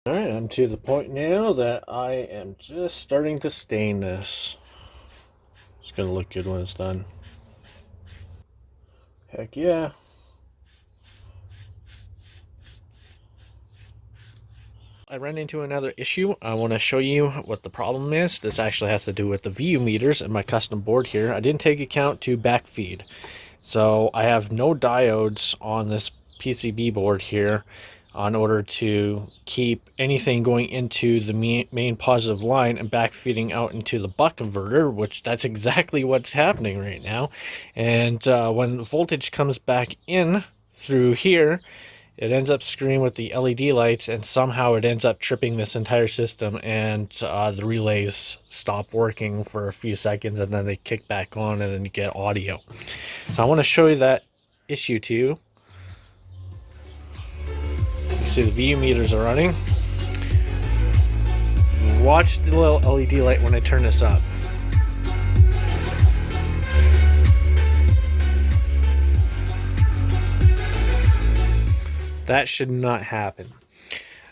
Alright, I'm to the point now that I am just starting to stain this. It's gonna look good when it's done. Heck yeah. I ran into another issue. I want to show you what the problem is. This actually has to do with the VU meters in my custom board here. I didn't take account to backfeed. So I have no diodes on this PCB board here in order to keep anything going into the main positive line and backfeeding out into the buck converter, which that's exactly what's happening right now. And when voltage comes back in through here, it ends up screwing with the LED lights, and somehow it ends up tripping this entire system, and the relays stop working for a few seconds, and then they kick back on, and then you get audio. So I want to show you that issue to you. You see the VU meters are running. Watch the little LED light when I turn this up. That should not happen.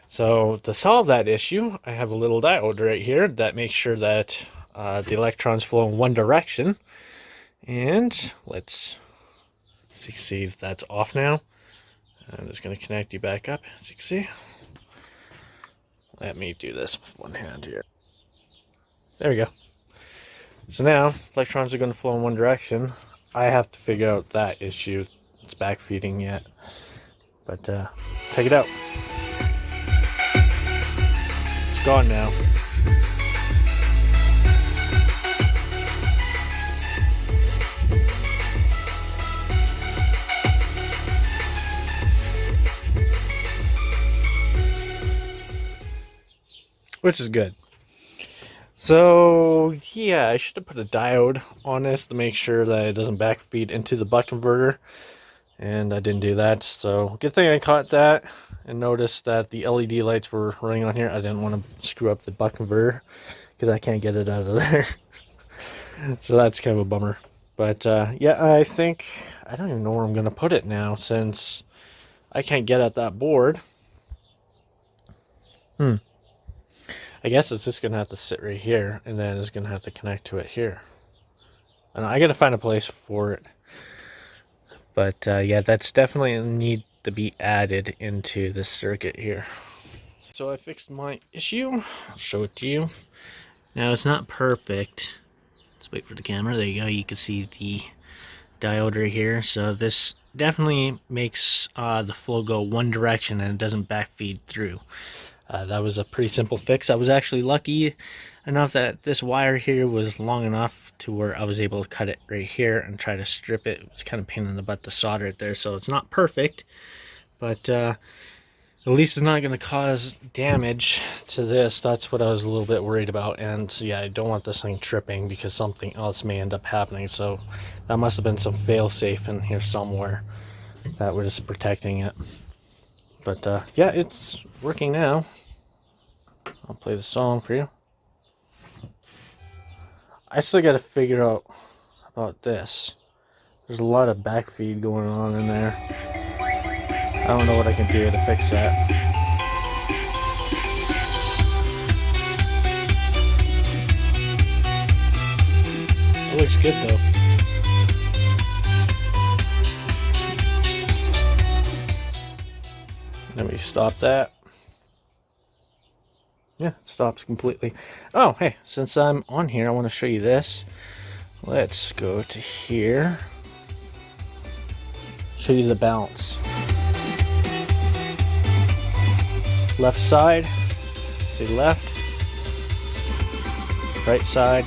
So to solve that issue, I have a little diode right here that makes sure that the electrons flow in one direction. And let's see if that's off now. I'm just going to connect you back up, as you can see. Let me do this with one hand here. There we go. So now electrons are going to flow in one direction. I have to figure out that issue. It's backfeeding yet. But check it out. It's gone now. Which is good. So yeah, I should have put a diode on this to make sure that it doesn't backfeed into the buck converter. And I didn't do that, so good thing I caught that and noticed that the LED lights were running on here. I didn't want to screw up the buck converter because I can't get it out of there. So that's kind of a bummer. But yeah, I think I don't even know where I'm going to put it now since I can't get at that board. I guess it's just going to have to sit right here, and then it's going to have to connect to it here. And I got to find a place for it. But yeah, that's definitely a need to be added into the circuit here. So I fixed my issue. I'll show it to you. Now it's not perfect. Let's wait for the camera. There you go. You can see the diode right here. So this definitely makes the flow go one direction and it doesn't backfeed through. That was a pretty simple fix. I was actually lucky enough that this wire here was long enough to where I was able to cut it right here and try to strip it. It was kind of a pain in the butt to solder it there, so it's not perfect, but at least it's not going to cause damage to this. That's what I was a little bit worried about. And yeah, I don't want this thing tripping because something else may end up happening. So that must have been some fail-safe in here somewhere that was protecting it. But yeah, it's working now. I'll play the song for you. I still got to figure out about this. There's a lot of backfeed going on in there. I don't know what I can do to fix that. It looks good though. Let me stop that. Yeah, it stops completely. Oh, hey, since I'm on here, I want to show you this. Let's go to here. Show you the balance. Left side, see left, right side,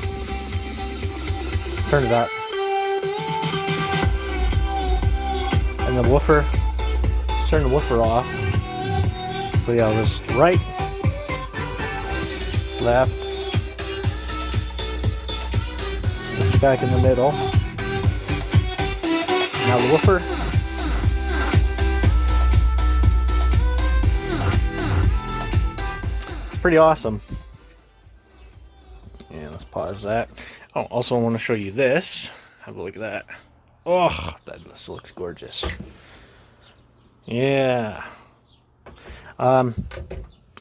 turn it up. And the woofer, let's turn the woofer off. So yeah, just right, left, back in the middle. Now the woofer. It's pretty awesome. Yeah, let's pause that. Oh, also I want to show you this. Have a look at that. Oh, this looks gorgeous. Yeah.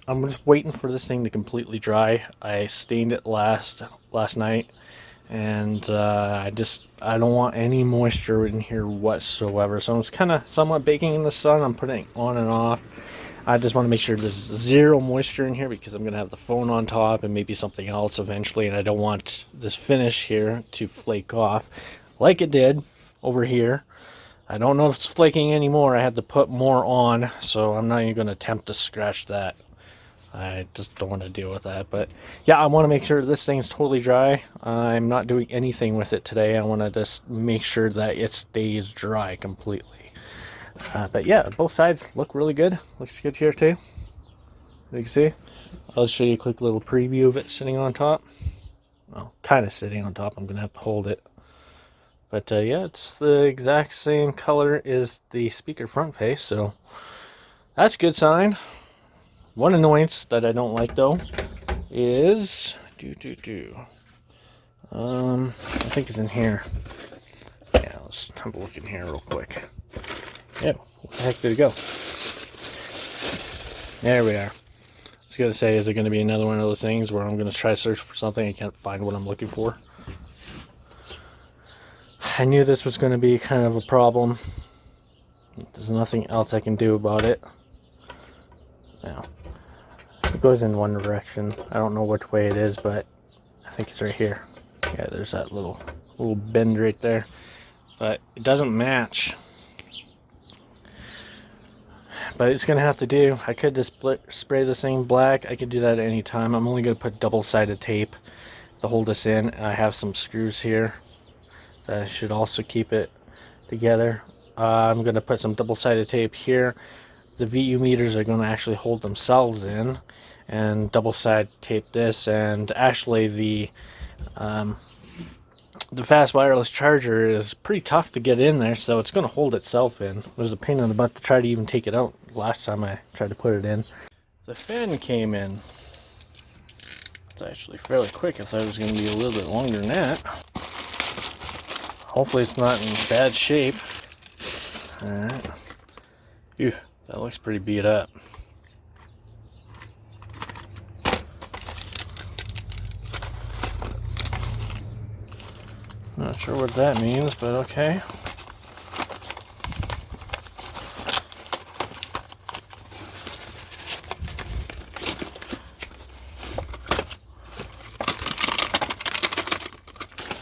I'm just waiting for this thing to completely dry. I stained it last night, and I don't want any moisture in here whatsoever. So it's kind of somewhat baking in the sun. I'm putting it on and off. I just want to make sure there's zero moisture in here because I'm going to have the phone on top and maybe something else eventually, and I don't want this finish here to flake off like it did over here. I don't know if it's flaking anymore. I had to put more on, so I'm not even going to attempt to scratch that. I just don't want to deal with that. But yeah, I want to make sure this thing's totally dry. I'm not doing anything with it today. I want to just make sure that it stays dry completely. But yeah, both sides look really good. Looks good here too. You can see. I'll show you a quick little preview of it sitting on top. Well, kind of sitting on top. I'm going to have to hold it. But yeah, it's the exact same color as the speaker front face, so that's a good sign. One annoyance that I don't like though is I think it's in here. Yeah, let's have a look in here real quick. Yeah, where the heck did it go? There we are. I was gonna say, is it gonna be another one of those things where I'm gonna try to search for something I can't find what I'm looking for? I knew this was gonna be kind of a problem. There's nothing else I can do about it. Now, it goes in one direction. I don't know which way it is, but I think it's right here. Yeah, there's that little bend right there. But it doesn't match. But it's going to have to do. I could just spray this thing black. I could do that at any time. I'm only going to put double-sided tape to hold this in. I have some screws here that should also keep it together. I'm going to put some double-sided tape here. The VU meters are going to actually hold themselves in, and double-sided tape this. And actually, the fast wireless charger is pretty tough to get in there, so it's going to hold itself in. It was a pain in the butt to try to even take it out last time I tried to put it in. The fan came in. It's actually fairly quick. I thought it was going to be a little bit longer than that. Hopefully it's not in bad shape. Alright. Phew. That looks pretty beat up. Not sure what that means, but okay.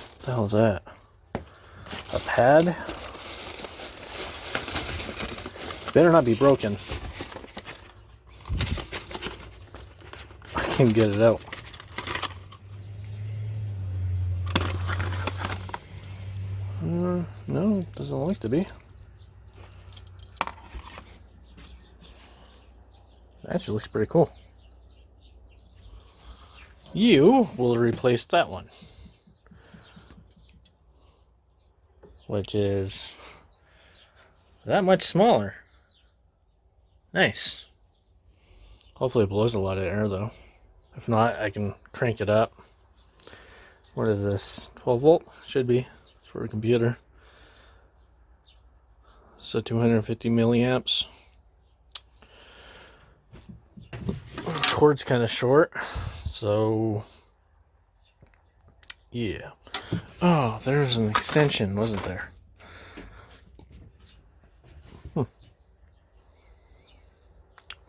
What the hell is that? A pad? Better not be broken. I can't get it out. No, doesn't look to be. Actually looks pretty cool. You will replace that one, which is that much smaller. Nice. Hopefully it blows a lot of air though. If not, I can crank it up. What is this? 12 volt? Should be. It's for a computer. So 250 milliamps. Cord's kind of short, so yeah. Oh, there's an extension, wasn't there?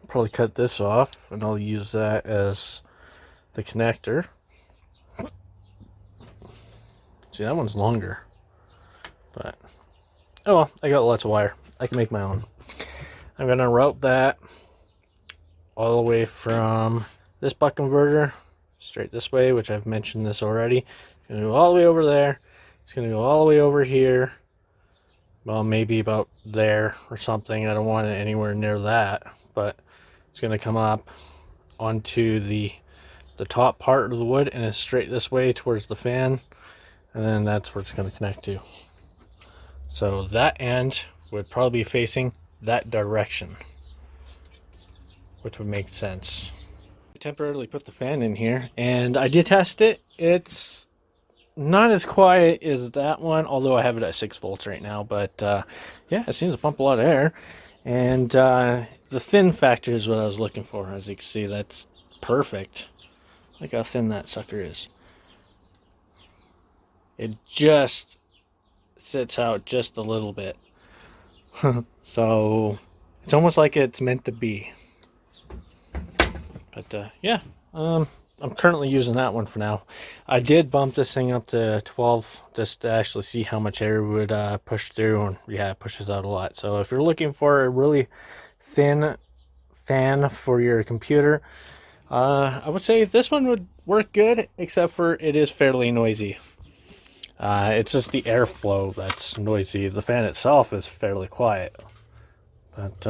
Probably cut this off, and I'll use that as the connector. See, that one's longer, but oh well, I got lots of wire. I can make my own. I'm gonna route that all the way from this buck converter straight this way, which I've mentioned this already. It's gonna go all the way over there. It's gonna go all the way over here. Well, maybe about there or something. I don't want it anywhere near that, but it's gonna come up onto the top part of the wood, and it's straight this way towards the fan, and then that's where it's gonna connect to. So that end would probably be facing that direction, which would make sense. I temporarily put the fan in here, and I did test it. It's not as quiet as that one, although I have it at 6 volts right now, but yeah, it seems to pump a lot of air. And the thin factor is what I was looking for. As you can see, that's perfect. Look how thin that sucker is. It just sits out just a little bit. So it's almost like it's meant to be. But yeah, I'm currently using that one for now. I did bump this thing up to 12 just to actually see how much air would push through, and yeah, it pushes out a lot. So if you're looking for a really thin fan for your computer, I would say this one would work good, except for it is fairly noisy. It's just the airflow that's noisy. The fan itself is fairly quiet. But,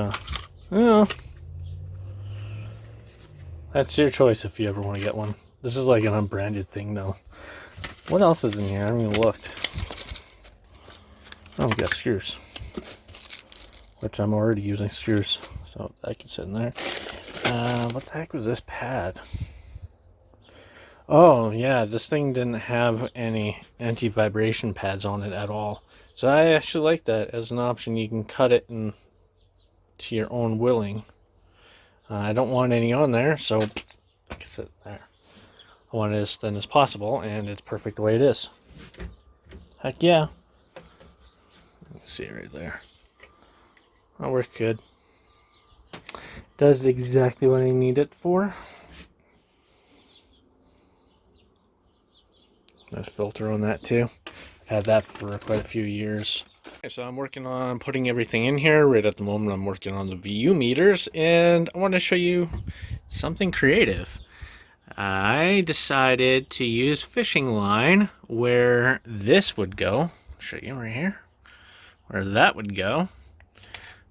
you know, that's your choice if you ever want to get one. This is like an unbranded thing, though. What else is in here? I haven't even looked. Oh, we got screws. Which I'm already using screws, so that can sit in there. What the heck was this pad? Oh, yeah, this thing didn't have any anti-vibration pads on it at all. So I actually like that as an option. You can cut it in to your own willing. I don't want any on there, so I can sit there. I want it as thin as possible, and it's perfect the way it is. Heck yeah. You see it right there. That works good. Does exactly what I need it for. Nice filter on that too. I've had that for quite a few years. Okay, so I'm working on putting everything in here. Right at the moment I'm working on the VU meters, and I want to show you something creative. I decided to use fishing line where this would go. I'll show you right here. Where that would go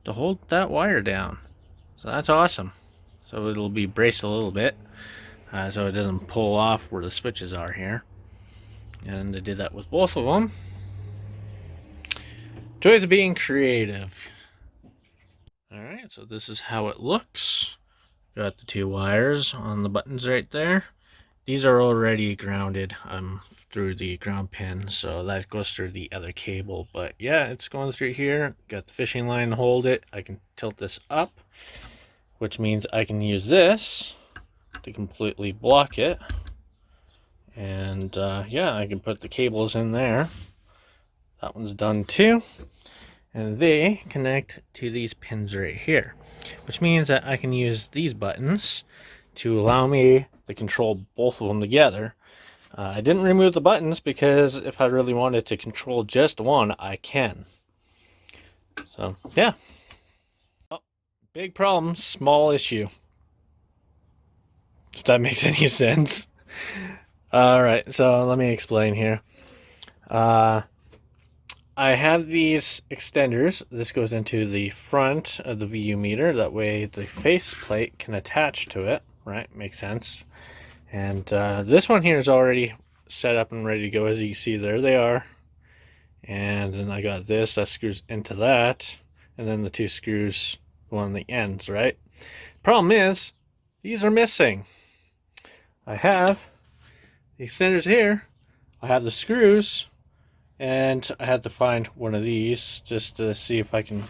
to hold that wire down. So that's awesome. So it'll be braced a little bit so it doesn't pull off where the switches are here. And I did that with both of them. Joys of being creative. Alright, so this is how it looks. Got the two wires on the buttons right there. These are already grounded through the ground pin, so that goes through the other cable. But yeah, it's going through here. Got the fishing line to hold it. I can tilt this up, which means I can use this to completely block it. And yeah, I can put the cables in there. That one's done too. And they connect to these pins right here, which means that I can use these buttons to allow me to control both of them together. I didn't remove the buttons because if I really wanted to control just one, I can. So yeah. Oh, big problem, small issue. If that makes any sense. Alright, so let me explain here. I have these extenders. This goes into the front of the VU meter. That way the faceplate can attach to it, right? Makes sense. And this one here is already set up and ready to go. As you can see, there they are. And then I got this that screws into that. And then the two screws go on the ends, right? Problem is, these are missing. I have the extenders here. I have the screws. And I had to find one of these just to see if I can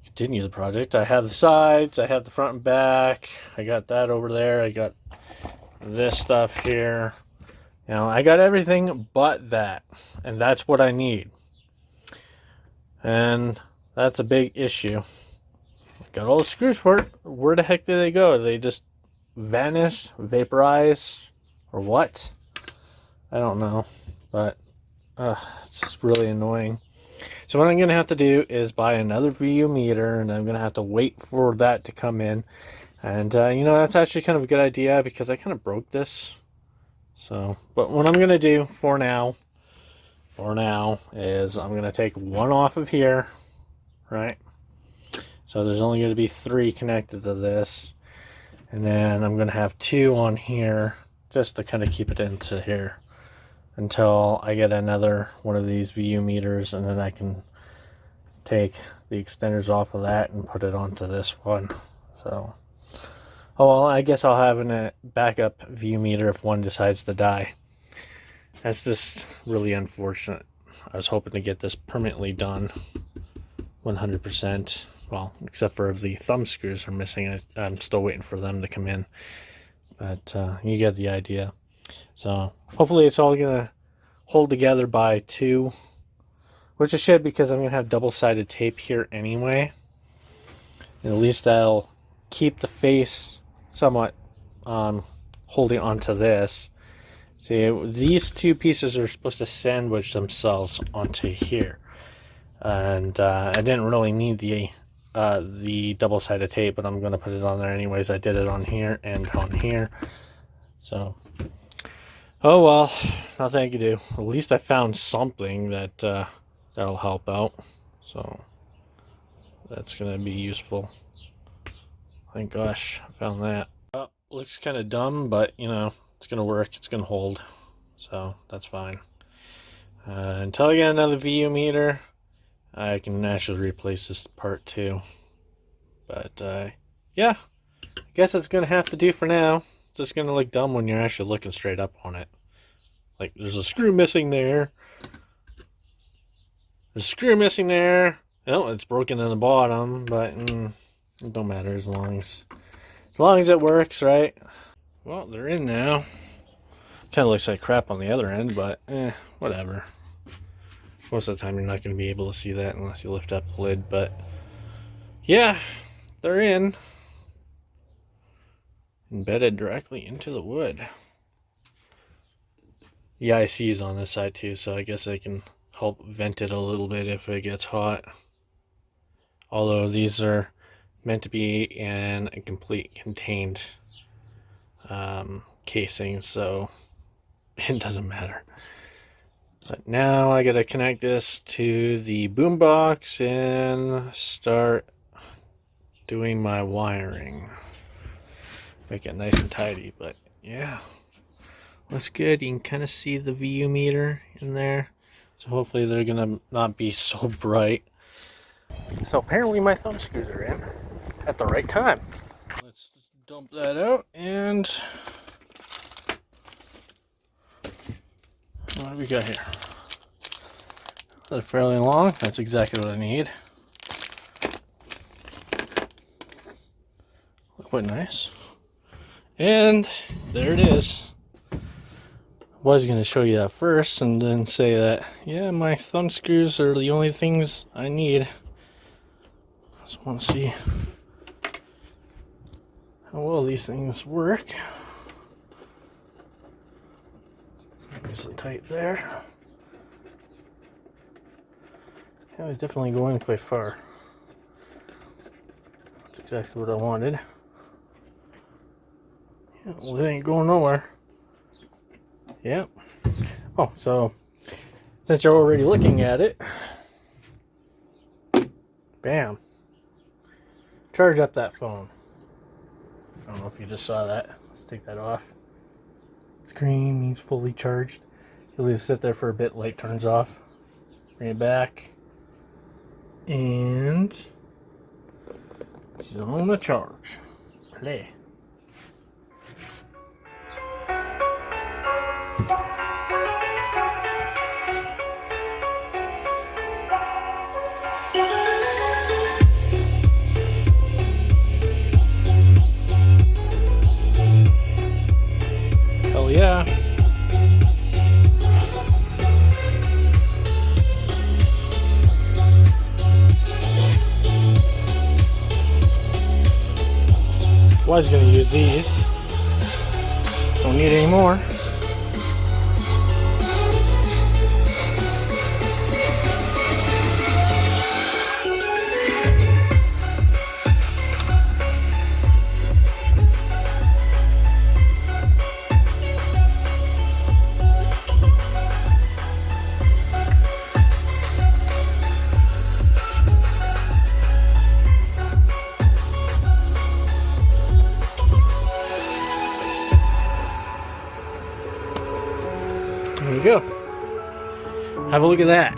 continue the project. I have the sides, I have the front and back, I got that over there, I got this stuff here. You know, I got everything but that. And that's what I need. And that's a big issue. Got all the screws for it. Where the heck did they go? Did they just vanish, vaporize, or what? I don't know. But it's just really annoying. So what I'm going to have to do is buy another VU meter, and I'm going to have to wait for that to come in. And, you know, that's actually kind of a good idea because I kind of broke this. So, but what I'm going to do for now is I'm going to take one off of here, right? So there's only going to be 3 connected to this. And then I'm going to have 2 on here just to kind of keep it into here until I get another one of these VU meters, and then I can take the extenders off of that and put it onto this one. So, oh well, I guess I'll have a backup VU meter if one decides to die. That's just really unfortunate. I was hoping to get this permanently done 100%, Well, except for the thumb screws are missing. I'm still waiting for them to come in. But you get the idea. So hopefully it's all going to hold together by 2. Which it should, because I'm going to have double-sided tape here anyway. And at least that'll keep the face somewhat holding onto this. See, these 2 pieces are supposed to sandwich themselves onto here. And I didn't really need the double-sided tape, but I'm going to put it on there anyways. I did it on here and on here. So, oh well, nothing I can do. At least I found something that that'll help out. So that's going to be useful. Thank gosh I found that. Well, looks kind of dumb, but you know, it's going to work. It's going to hold. So that's fine. Until I get another VU meter, I can actually replace this part too. But yeah, I guess it's going to have to do for now. It's just going to look dumb when you're actually looking straight up on it. Like, there's a screw missing there. There's a screw missing there. Oh, it's broken in the bottom, but it don't matter as long as it works, right? Well, they're in now. Kind of looks like crap on the other end, but whatever. Most of the time you're not going to be able to see that unless you lift up the lid, but yeah, they're in. Embedded directly into the wood. The IC is on this side too, so I guess I can help vent it a little bit if it gets hot. Although these are meant to be in a complete contained casing, so it doesn't matter. But now I gotta connect this to the boombox and start doing my wiring. Make it nice and tidy, but yeah, looks good. You can kind of see the VU meter in there, so hopefully they're gonna not be so bright. So apparently my thumb screws are in at the right time. Let's dump that out, and what do we got here? They're fairly long. That's exactly what I need. Look quite nice. And there it is. I was going to show you that first and then say that, yeah, my thumb screws are the only things I need. Just want to see how well these things work. Nice and tight there. Yeah, it's definitely going quite far. That's exactly what I wanted. Yeah, well, it ain't going nowhere. Yep. Oh, so since you're already looking at it, bam. Charge up that phone. I don't know if you just saw that. Let's take that off. Screen means fully charged. You leave it sit there for a bit, light turns off. Bring it back. And she's on the charge. Play. Hell yeah. Was going to use these. Don't need any more. There you go. Have a look at that.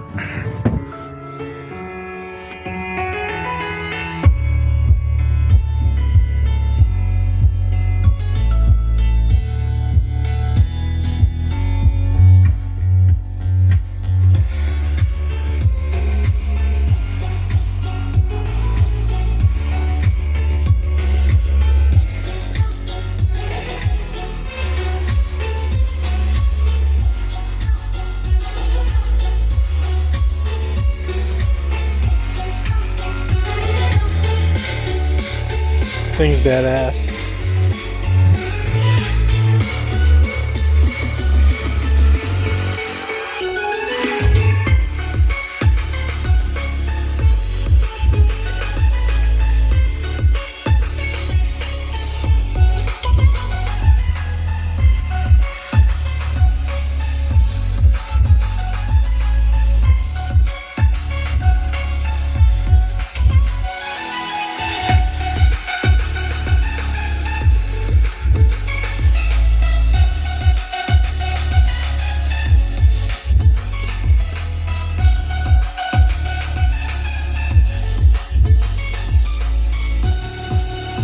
Thing's badass.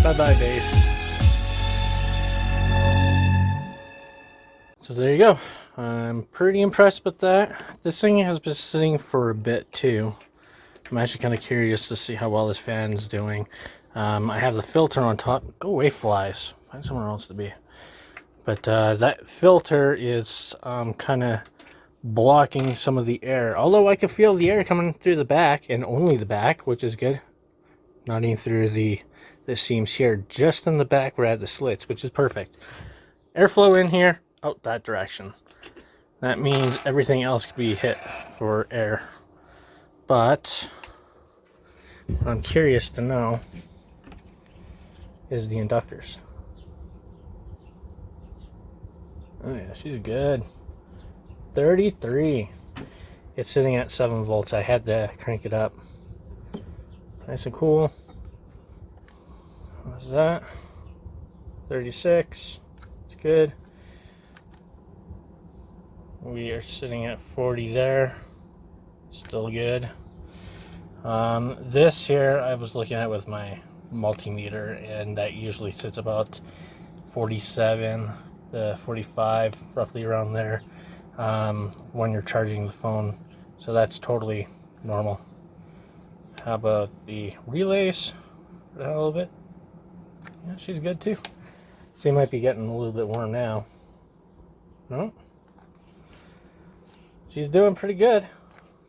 Bye-bye, base. So there you go. I'm pretty impressed with that. This thing has been sitting for a bit too. I'm actually kind of curious to see how well this fan is doing. I have the filter on top. Go away, flies. Find somewhere else to be. But that filter is kind of blocking some of the air. Although I can feel the air coming through the back, and only the back, which is good. Not even through the seams here. Just in the back where I have the slits, which is perfect. Airflow in here, out that direction. That means everything else could be hit for air. But what I'm curious to know is the inductors. Oh yeah, she's good. 33. It's sitting at 7 volts. I had to crank it up. Nice and cool. What's that? 36. It's good. We are sitting at 40 there. Still good. This here I was looking at with my multimeter, and that usually sits about 47 to 45, roughly around there, when you're charging the phone. So that's totally normal. How about the relays for the hell of it? Yeah, she's good too. She might be getting a little bit warm now. No? She's doing pretty good.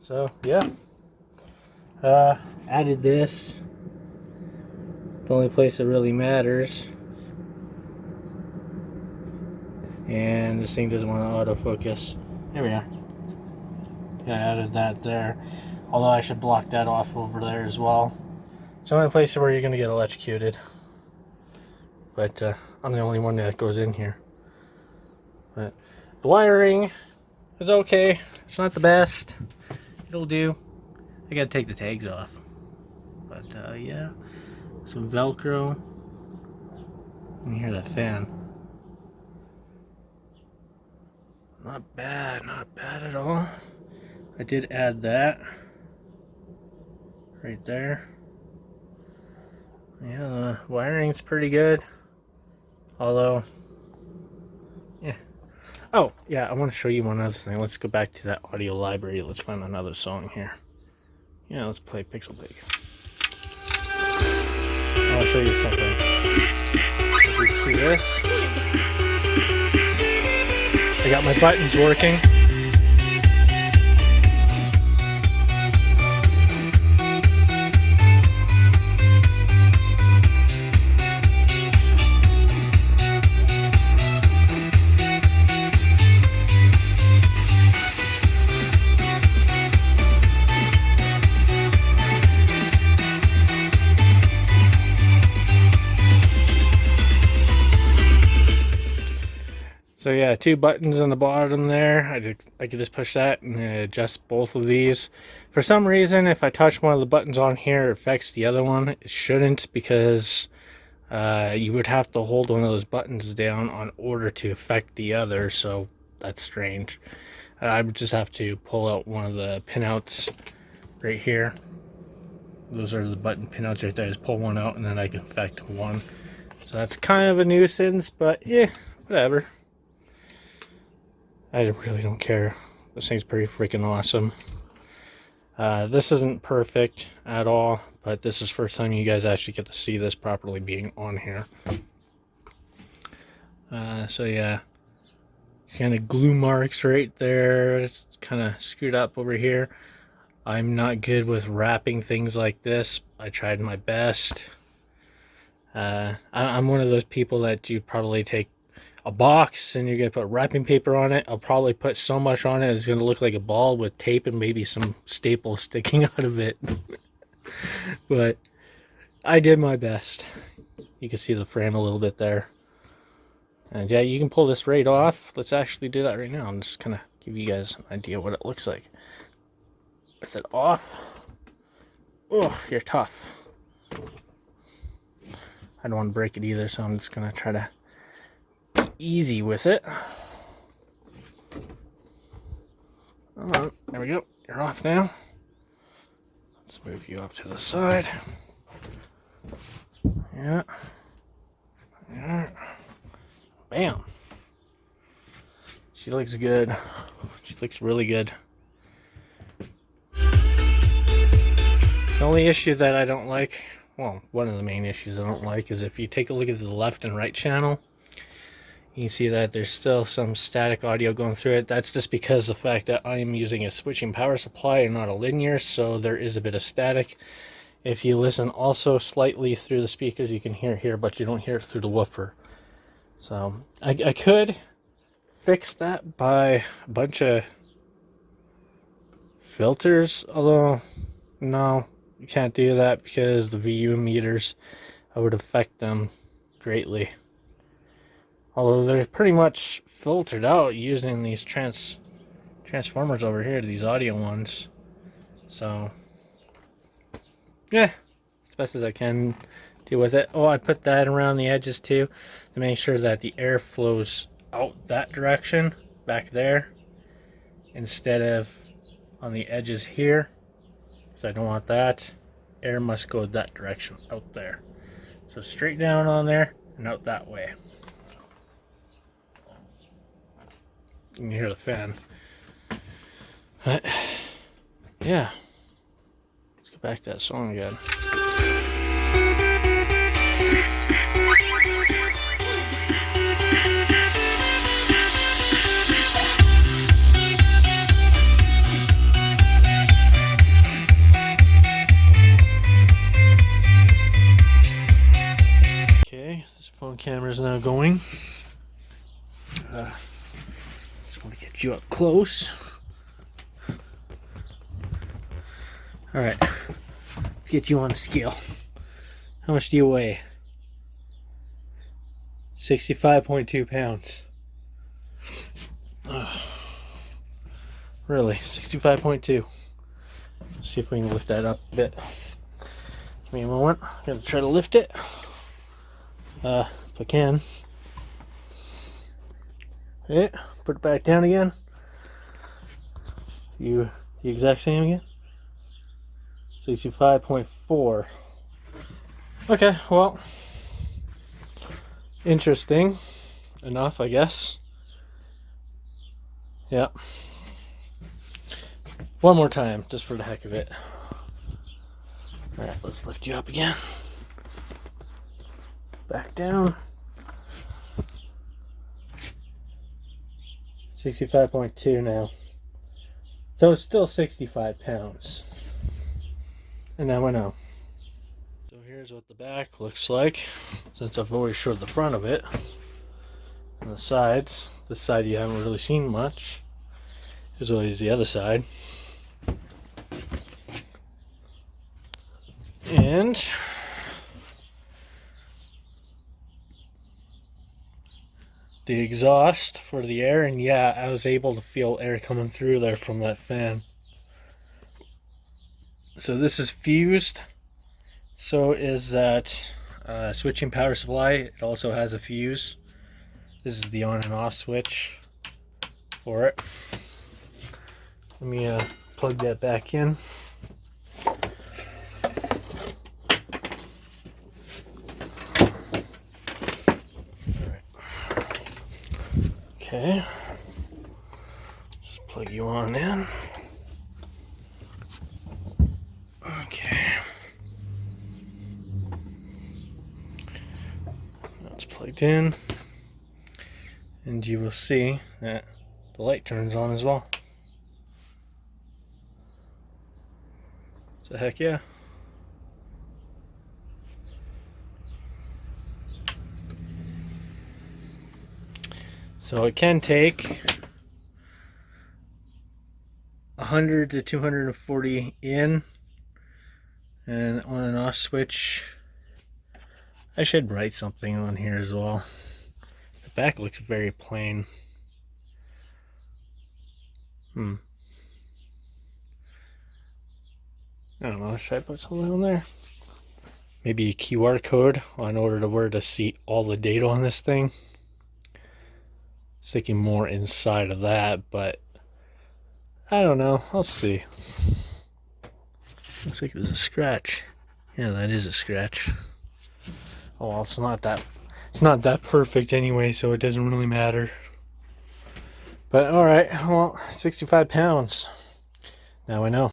So, yeah. Added this. The only place that really matters. And this thing doesn't want to autofocus. There we are. Yeah, I added that there. Although I should block that off over there as well. It's the only place where you're going to get electrocuted. But I'm the only one that goes in here. But the wiring is okay. It's not the best. It'll do. I gotta take the tags off. But yeah, some Velcro. You can hear that fan. Not bad, not bad at all. I did add that right there. Yeah, the wiring's pretty good. Although, yeah. Oh, yeah, I want to show you one other thing. Let's go back to that audio library. Let's find another song here. Yeah, let's play Pixel Pig. I'll show you something. If you see this, I got my buttons working. So yeah, 2 buttons on the bottom there. I could just push that and adjust both of these. For some reason, if I touch one of the buttons on here, it affects the other one. It shouldn't, because you would have to hold one of those buttons down in order to affect the other, so that's strange. I would just have to pull out one of the pinouts right here. Those are the button pinouts right there. Just pull one out and then I can affect one. So that's kind of a nuisance, but yeah, whatever. I really don't care. This thing's pretty freaking awesome. This isn't perfect at all, but this is the first time you guys actually get to see this properly being on here. So yeah, kind of glue marks right there. It's kind of screwed up over here. I'm not good with wrapping things like this. I tried my best. I'm one of those people that you probably take a box and you're gonna put wrapping paper on it. I'll probably put so much on it it's gonna look like a ball with tape and maybe some staples sticking out of it. But I did my best. You can see the frame a little bit there. And yeah, you can pull this right off. Let's actually do that right now. I'm just gonna give you guys an idea what it looks like. With it off. Oh, you're tough. I don't want to break it either, so I'm just gonna try to be easy with it. There we go. You're off now. Let's move you up to the side. Yeah. Yeah. Bam. She looks good. She looks really good. The only issue that I don't like, well, one of the main issues I don't like is if you take a look at the left and right channel, you can see that there's still some static audio going through it. That's just because of the fact that I am using a switching power supply and not a linear, so there is a bit of static. If you listen also slightly through the speakers, you can hear it here, but you don't hear it through the woofer. So I could fix that by a bunch of filters, although no, you can't do that because the VU meters would affect them greatly. Although they're pretty much filtered out using these transformers over here, these audio ones. So yeah, as best as I can deal with it. Oh, I put that around the edges too to make sure that the air flows out that direction back there instead of on the edges here, because I don't want that. Air must go that direction out there. So straight down on there and out that way. You can hear the fan. But yeah, let's get back to that song again. Okay, this phone camera is now going. Just want to get you up close. All right, let's get you on a scale. How much do you weigh? 65.2 pounds. Really, 65.2. Let's see if we can lift that up a bit. Give me a moment. I'm gonna try to lift it. If I can. Okay, put it back down again. You the exact same again? 65.4. Okay, well, interesting enough, I guess. Yeah. One more time, just for the heck of it. Alright, let's lift you up again. Back down. 65.2 now. So it's still 65 pounds. And now I know. So here's what the back looks like, since I've always showed the front of it. And the sides. This side you haven't really seen much. There's always the other side. And the exhaust for the air, and yeah, I was able to feel air coming through there from that fan. So this is fused. So is that switching power supply. It also has a fuse. This is the on and off switch for it. Let me plug that back in. Okay, just plug you on in. Okay, that's plugged in, and you will see that the light turns on as well. So heck yeah. So it can take 100 to 240 in, and on and off switch. I should write something on here as well. The back looks very plain. I don't know, should I put something on there? Maybe a QR code in order to where to see all the data on this thing. I was thinking more inside of that, but I don't know. I'll see. Looks like there's a scratch. Yeah, that is a scratch. Oh well, it's not that perfect anyway, so it doesn't really matter. But alright, well, 65 pounds. Now I know.